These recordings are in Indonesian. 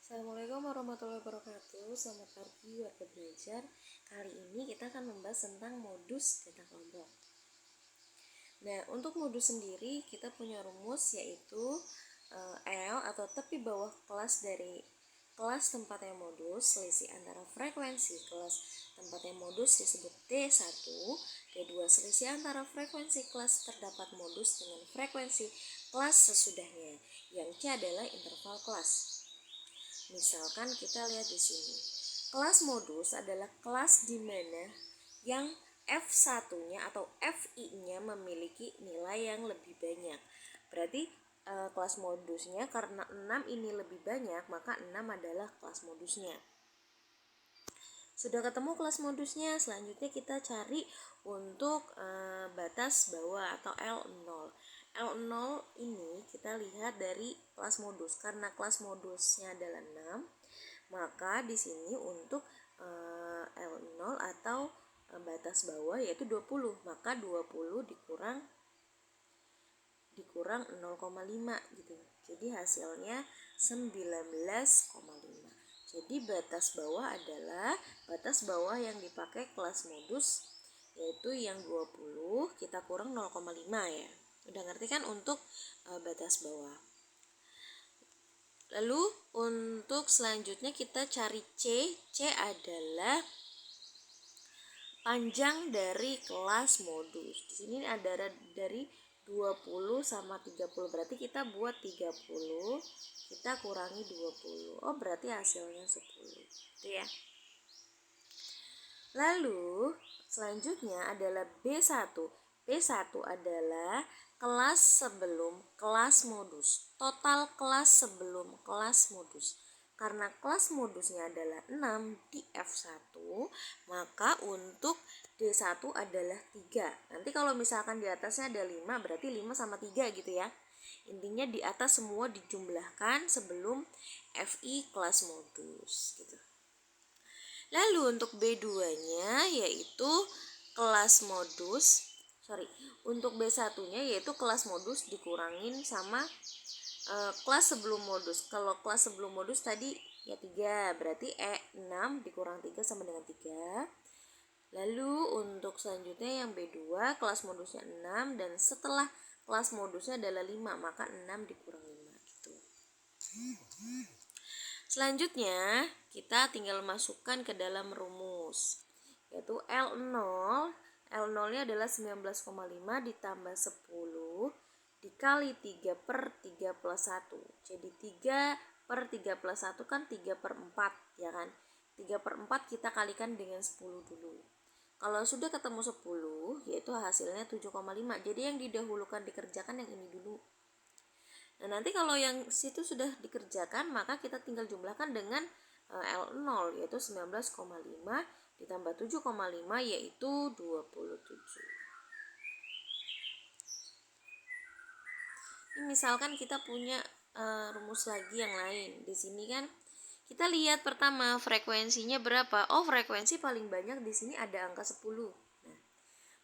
Assalamualaikum warahmatullahi wabarakatuh. Selamat pagi warga belajar. Kali ini kita akan membahas tentang modus data kelompok. Nah, untuk modus sendiri kita punya rumus yaitu L atau tepi bawah kelas dari kelas tempatnya modus, selisih antara frekuensi kelas tempatnya modus disebut D1, D2 selisih antara frekuensi kelas terdapat modus dengan frekuensi kelas sesudahnya, yang C adalah interval kelas. Misalkan kita lihat di sini. Kelas modus adalah kelas di mana yang F1-nya atau FI-nya memiliki nilai yang lebih banyak. Berarti kelas modusnya karena 6 ini lebih banyak, maka 6 adalah kelas modusnya. Sudah ketemu kelas modusnya, selanjutnya kita cari untuk batas bawah atau L0. L0 ini kita lihat dari kelas modus. Karena kelas modusnya adalah 6, maka di sini untuk L0 atau batas bawah yaitu 20. Maka 20 dikurang 0,5 gitu. Jadi hasilnya 19,5. Jadi batas bawah adalah batas bawah yang dipakai kelas modus, yaitu yang 20 kita kurang 0,5 ya. Udah ngerti kan untuk batas bawah. Lalu untuk selanjutnya kita cari C. C adalah panjang dari kelas modus. Di sini ada dari 20 sama 30. Berarti kita buat 30, kita kurangi 20. Oh, berarti hasilnya 10. Gitu ya. Lalu selanjutnya adalah B1. B1 adalah kelas sebelum kelas modus. Total kelas sebelum kelas modus. Karena kelas modusnya adalah 6 di F1, maka untuk D1 adalah 3. Nanti kalau misalkan di atasnya ada 5, berarti 5 sama 3 gitu ya. Intinya di atas semua dijumlahkan sebelum FI kelas modus gitu. Lalu untuk B2-nya yaitu kelas modus, untuk B1-nya yaitu kelas modus dikurangin sama kelas sebelum modus. Kalau kelas sebelum modus tadi ya 3, berarti E6 dikurang 3 sama dengan 3. Lalu untuk selanjutnya yang B2 kelas modusnya 6 dan setelah kelas modusnya adalah 5, maka 6 dikurang 5 gitu. Selanjutnya kita tinggal masukkan ke dalam rumus, yaitu L0. L0 nya adalah 19,5 ditambah 10 dikali 3 per 3 plus 1. Jadi 3 per 3 plus 1 kan 3 per 4 ya kan. 3 per 4 kita kalikan dengan 10 dulu. Kalau sudah ketemu 10 yaitu hasilnya 7,5. Jadi yang didahulukan dikerjakan yang ini dulu. Nah, nanti kalau yang situ sudah dikerjakan, maka kita tinggal jumlahkan dengan L0 yaitu 19,5 ditambah 7,5 yaitu 27. Ini misalkan kita punya rumus lagi yang lain. Di sini kan kita lihat pertama frekuensinya berapa. Oh, frekuensi paling banyak di sini ada angka 10. Nah,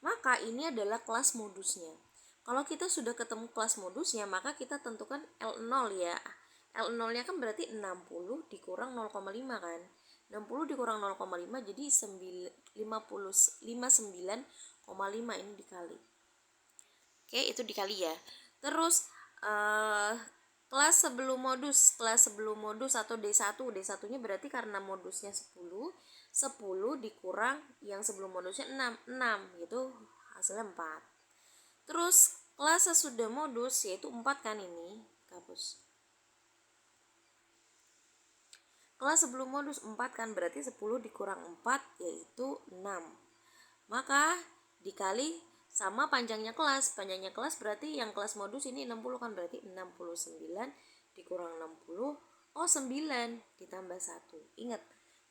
maka ini adalah kelas modusnya. Kalau kita sudah ketemu kelas modusnya, maka kita tentukan L0 ya. L0-nya kan berarti 60 dikurang 0,5 kan. 60 dikurang 0,5 jadi 59,5 ini dikali. Oke, itu dikali ya. Terus kelas sebelum modus atau D1. D1-nya berarti karena modusnya 10 dikurang yang sebelum modusnya 6 gitu, hasilnya 4. Terus kelas sesudah modus yaitu 4 kan ini, hapus. Kelas sebelum modus 4 kan berarti 10 dikurang 4 yaitu 6. Maka dikali sama panjangnya kelas. Panjangnya kelas berarti yang kelas modus ini 60 kan, berarti 69 dikurang 60. Oh, 9 ditambah 1. Ingat,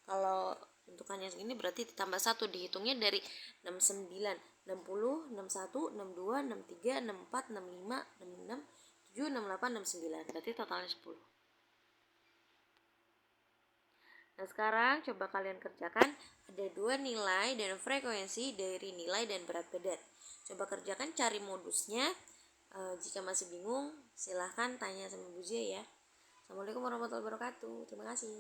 kalau bentukannya segini berarti ditambah 1, dihitungnya dari 69, 60, 61, 62, 63, 64, 65, 66, 7, 68, 69. Berarti totalnya 10. Nah, sekarang coba kalian kerjakan. Ada 2 nilai dan frekuensi dari nilai dan berat badan. Coba kerjakan, cari modusnya. Jika masih bingung, silahkan tanya sama Bu Zia ya. Assalamualaikum warahmatullahi wabarakatuh. Terima kasih.